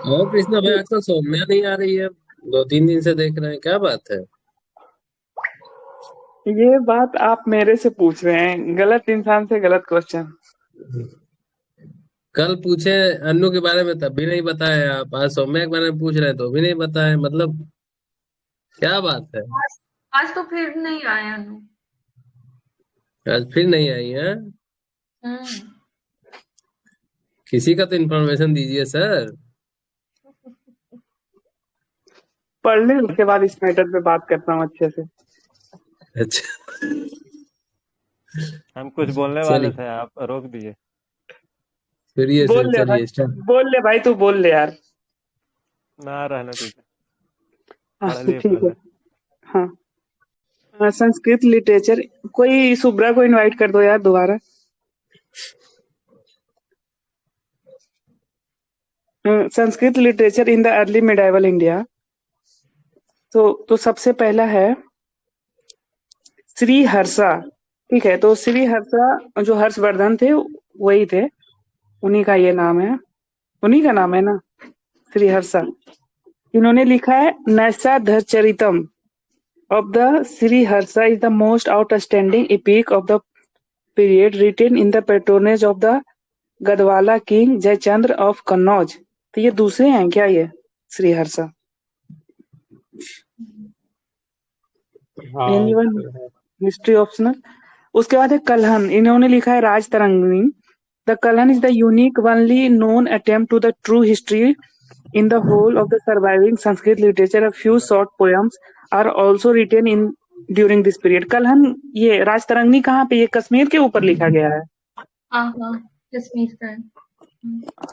और कृष्णा भाई आजकल सौम्या नहीं आ रही है, 2-3 दिन से देख रहे हैं, क्या बात है? ये बात आप मेरे से पूछ रहे हैं, गलत इंसान से गलत क्वेश्चन। कल पूछे अन्नू के बारे में तब भी नहीं बताए आप, आज सौम्या के बारे में पूछ रहे हैं तो भी नहीं बताए, मतलब क्या बात है? आज आज तो फिर नहीं आया अनु। आज फिर नहीं आई है? किसी का तो इन्फॉर्मेशन दीजिए सर। पढ़ ले, उसके बाद इस मैटर पे बात करता हूँ अच्छे से। अच्छा हम कुछ बोलने वाले थे, आप रोक दिए। चलिए बोल सर, ले भाई, चलिए स्टार्ट। बोल ले भाई, तू बोल ले यार। ना रहने दीजिए, हाँ, पढ़ लिए ठीक है। पहले। हाँ, संस्कृत लिटरेचर, कोई शुभ्रा को इनवाइट कर दो यार दोबारा। Sanskrit literature in the early medieval India. तो सबसे पहला है श्री हर्षा। ठीक है, तो श्री हर्षा जो हर्षवर्धन थे वही थे, उन्हीं का ये नाम है, उन्हीं का नाम है ना, श्री हर्षा। इन्होंने लिखा है नैषाधरचरितम of the Sri Harsha is the most outstanding epic of the period, written in the patronage of the Gadwala king Jayachandra of Kannauj। तो ये दूसरे हैं क्या ये Shri Harsha? Anyone? History optional. उसके बाद है कलहन, इन्होंने लिखा है Rajatarangini. The Kalhana is the unique only known attempt to the true history in the whole of the surviving Sanskrit literature. A few short poems are also written in during this period। Kalhana, ये राजतरंगिणी कहाँ पे, ये कश्मीर के ऊपर लिखा गया है। कश्मीर का है।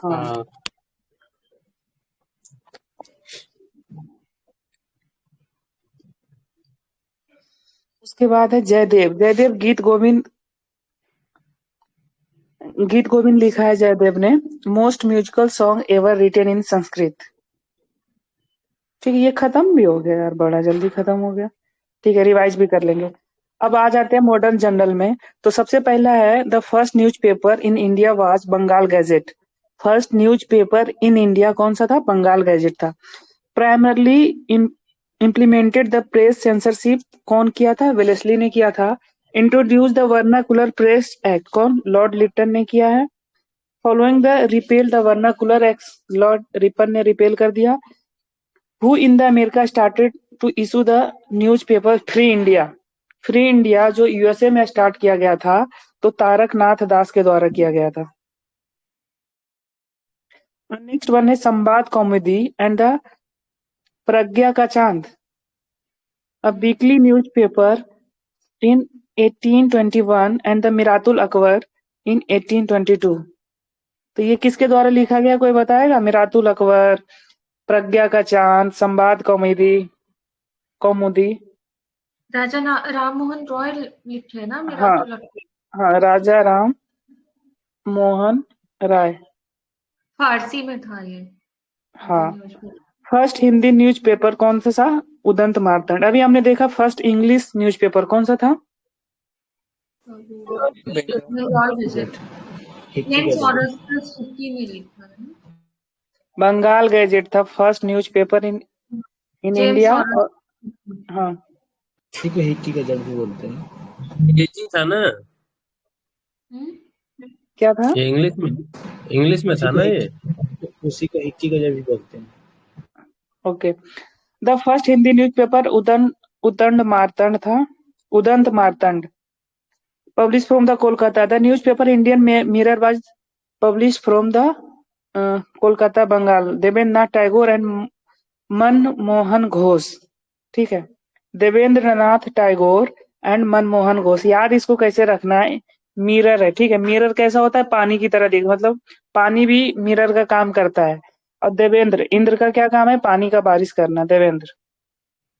हाँ। उसके बाद है जयदेव। जयदेव गीत गोविंद, गीत गोविंद लिखा है जयदेव ने। Most musical song ever written in Sanskrit. ठीक है, ये खत्म भी हो गया यार, बड़ा जल्दी खत्म हो गया। ठीक है, रिवाइज भी कर लेंगे। अब आ जाते हैं मॉडर्न जनरल में। तो सबसे पहला है the first newspaper in India was Bengal Gazette. First newspaper in India कौन सा था? बंगाल गैजेट था। Primarily implemented the press censorship, कौन किया था? वेलेस्ली ने किया था। Introduce the Vernacular Press Act, कौन? लॉर्ड लिप्टन ने किया है। Following the repeal the Vernacular Act, Lord Ripon ने रिपेल कर दिया। Who in the America started to issue the newspaper Free India. Free India जो यूएसए में स्टार्ट किया गया था, तो तारकनाथ दास के द्वारा किया गया था। नेक्स्ट वन है संवाद कौमुदी एंड द प्रज्ञा का चांद, a weekly newspaper in 1821 and the Miratul Akbar in 1822। तो ये किसके द्वारा लिखा गया, कोई बताएगा? मिरातुल अकबर, प्रज्ञा का चांद, संवाद कौमुदी। राजा राम मोहन रॉय लिखे है ना हाँ, मिरातुल अकबर। हाँ, राजा राम मोहन राय। फारसी में था ये। हाँ। फर्स्ट हिंदी न्यूज़पेपर कौन सा था? उदंत मार्तंड। अभी हमने देखा फर्स्ट इंग्लिश न्यूज़पेपर कौन सा था? बंगाल गैजेट। ने लिखा है। बंगाल गैजेट था फर्स्ट न्यूज़पेपर इन इंडिया। हाँ, ठीक है, हिक्की गैजेट भी बोलते हैं। अंग्रेजी था ना? क्या था? ये इंग्लिश में था ना ये? उसी को हिक्की गैजेट भी बोलते हैं। Okay. The first Hindi newspaper Udant Martand था। Udant Martand published from the Kolkata. The newspaper Indian Mirror was published from the Kolkata, Bengal. Debendranath Tagore and Manmohan Ghosh. ठीक है, देवेंद्रनाथ टैगोर एंड मनमोहन घोष। याद इसको कैसे रखना है? मिरर है, ठीक है। मिरर कैसा होता है? पानी की तरह दिख, मतलब पानी भी मिरर का काम करता है। और देवेंद्र, इंद्र का क्या काम है? पानी का बारिश करना, देवेंद्र।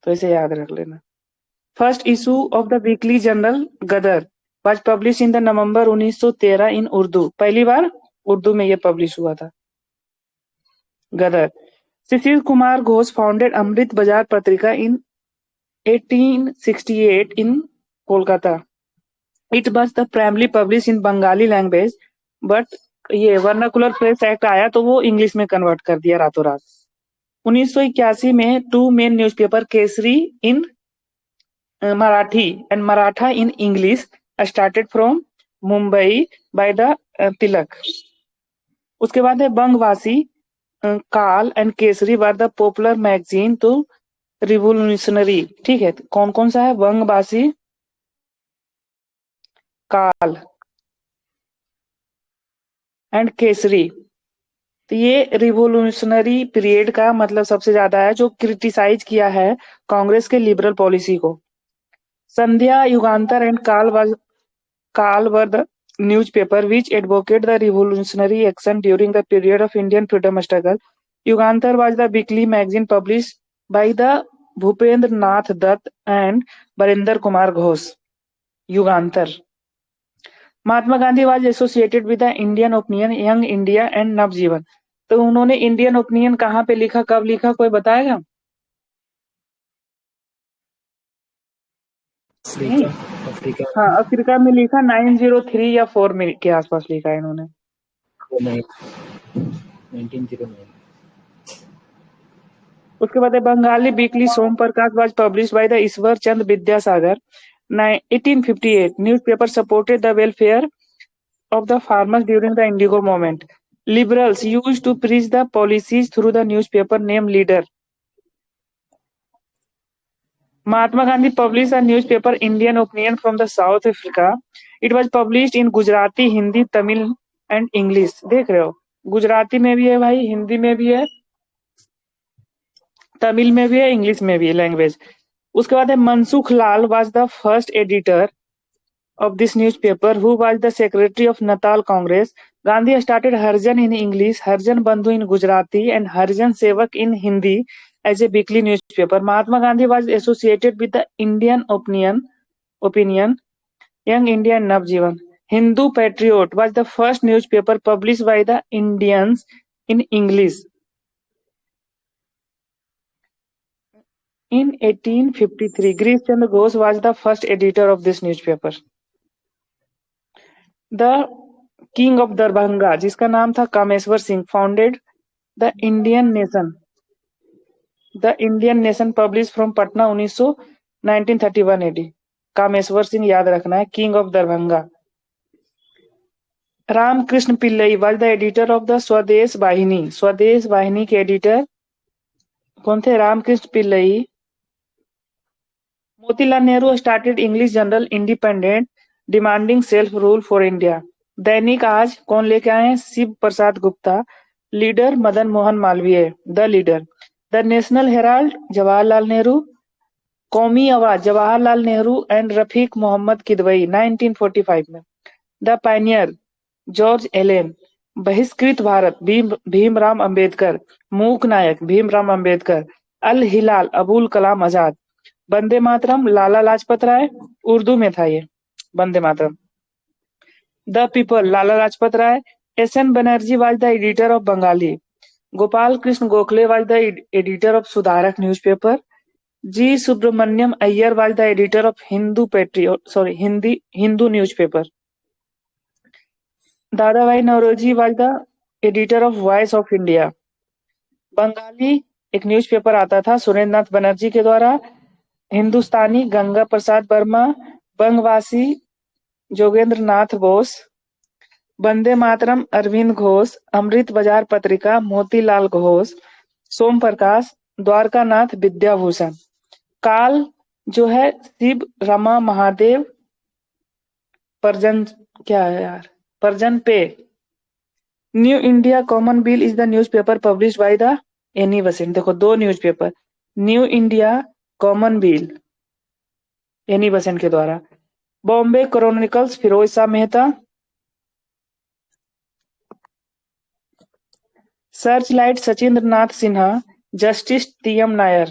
तो इसे याद रख लेना। First issue of the weekly journal Gadar was published in the November 1913 in Urdu. पहली बार उर्दू में ये पब्लिश हुआ था गदर. शिशिर कुमार घोष founded अमृत बाजार पत्रिका in 1868 in Kolkata. It was the primarily published in Bengali language, but ये वर्नाकुलर प्रेस एक्ट आया तो वो इंग्लिश में कन्वर्ट कर दिया रातों रात. 1981 में two main newspaper Kesari in Marathi and Maratha in English started from Mumbai by the Tilak. उसके बाद है बंगवासी, काल and Kesari were the popular magazine तो रिवोल्यूशनरी. ठीक है, कौन कौन सा है? बंगवासी, काल एंड केसरी. तो ये रिवोल्यूशनरी पीरियड का मतलब सबसे ज्यादा है जो क्रिटिसाइज किया है कांग्रेस के लिबरल पॉलिसी को. संध्या, युगांतर एंड काल were the newspaper which advocate the revolutionary action during the period of Indian freedom struggle. Yugantar was the weekly magazine published by the Bhupendra Nath Dutt and Barinder Kumar Ghosh. Yugantar. Mahatma Gandhi was associated with the Indian Opinion, Young India and नवजीवन. तो उन्होंने Indian opinion कहाँ पे लिखा, कब लिखा, कोई बताएगा? नहीं, अफ्रीका हाँ अफ्रीका में लिखा 903 या 4 में के आसपास लिखा है इन्होंने. 1909. उसके बाद Bengali weekly Som Prakash was publish by the Ishwar Chand Vidyasagar. 1858 newspaper supported the welfare of the farmers during the Indigo movement. Liberals used to preach the policies through the newspaper named Leader. Mahatma Gandhi published a newspaper Indian Opinion from the South Africa. It was published in Gujarati, Hindi, Tamil and English. देख रहे हो, गुजराती में भी है भाई, हिंदी में भी है, तमिल में भी है, इंग्लिश में भी है लैंग्वेज. उसके बाद है Mansukh Lal was the first editor of this newspaper who was the secretary of Natal Congress. Gandhi started Harjan in English, Harjan Bandhu in Gujarati and Harjan Sevak in Hindi as a weekly newspaper. Mahatma Gandhi was associated with the Indian Opinion, Young India and Navjivan. Hindu Patriot was the first newspaper published by the Indians in English. In 1853, Girish Chandra Ghosh was the first editor of this newspaper. The King of Darbhanga, जिसका नाम था Kameshwar Singh, founded the Indian Nation. The Indian Nation published from Patna 1931 AD. Kameshwar Singh याद रखना है, King of Darbhanga. Ramakrishna Pillai was the editor of the स्वदेश वाहिनी. स्वदेश वाहिनी के एडिटर कौन थे? Ramakrishna Pillai. Motilal Nehru started English Journal Independent, demanding self-rule for India. दैनिक आज कौन लेके आए हैं? Shiv Prasad Gupta. Leader Madan Mohan Malviya, the Leader. The National Herald Jawaharlal Nehru. Qaumi Awaz Jawaharlal Nehru and Rafiq Mohammad Kidwai 1945 में. The Pioneer George Allen. Bahishkrit Bharat Bhimrao Ambedkar. मूक नायक भीमराव अंबेडकर. अल हिलाल अबुल कलाम आजाद. वंदे मातरम लाला लाजपत राय. उर्दू में था ये Vande Mataram. The People Lala Lajpat Rai. S N. Banerjee was the editor of Bengali. Gopal Krishna Gokhale was the editor of Sudharak newspaper. G Subramaniam Iyer was the editor of Hindu newspaper. Dadabhai Naoroji was the editor of Voice of India. Bengali एक newspaper आता था सुरेंद्र नाथ बनर्जी के द्वारा. हिंदुस्तानी गंगा प्रसाद वर्मा. बंगवासी जोगेंद्र नाथ बोस. वंदे मातरम अरविंद घोष. अमृत बाजार पत्रिका मोतीलाल घोष. सोम प्रकाश द्वारका नाथ विद्याभूषण. काल जो है शिव रमा महादेव परजन, क्या है यार, परजन पे. New India Commonweal is the newspaper published by the Annie Besant. देखो दो newspaper, New India Commonweal Annie Besant के द्वारा. Bombay Chronicles Firoz Shah Mehta. Searchlight Sachindra Nath Sinha. Justice T M. Nair.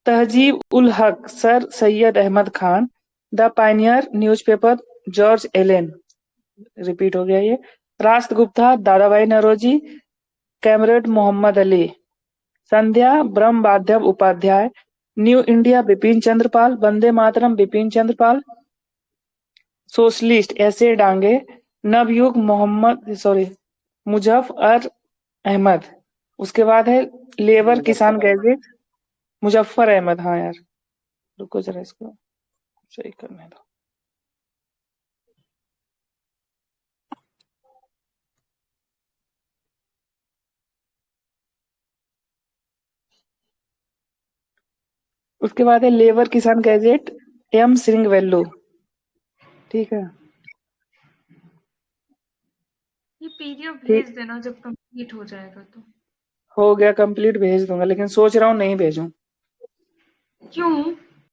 Tahzeeb ul Haq sir Syed Ahmad Khan, the Pioneer newspaper George Allen, repeat हो गया ये, राष्ट्रगुप्ता Dadabhai Naoroji, Comrade Mohammad Ali, Sandhya Brahmabandhav Upadhyay, New India Bipin Chandra Pal, Vande Mataram Bipin Chandra पाल, socialist ऐसे डांगे, नवयुग मुजफ्फर अहमद, उसके बाद है लेबर किसान गैजेट, मुजफ्फर अहमद। हाँ यार रुको जरा इसको सही करने दो। उसके बाद है लेबर किसान गैजेट, एम श्रृंगवेल्लू। ठीक है, ये पीडीएफ ठीक भेज देना जब कंप्लीट हो जाएगा तो। हो गया कंप्लीट, भेज दूंगा, लेकिन सोच रहा हूँ नहीं भेजूं। क्यों?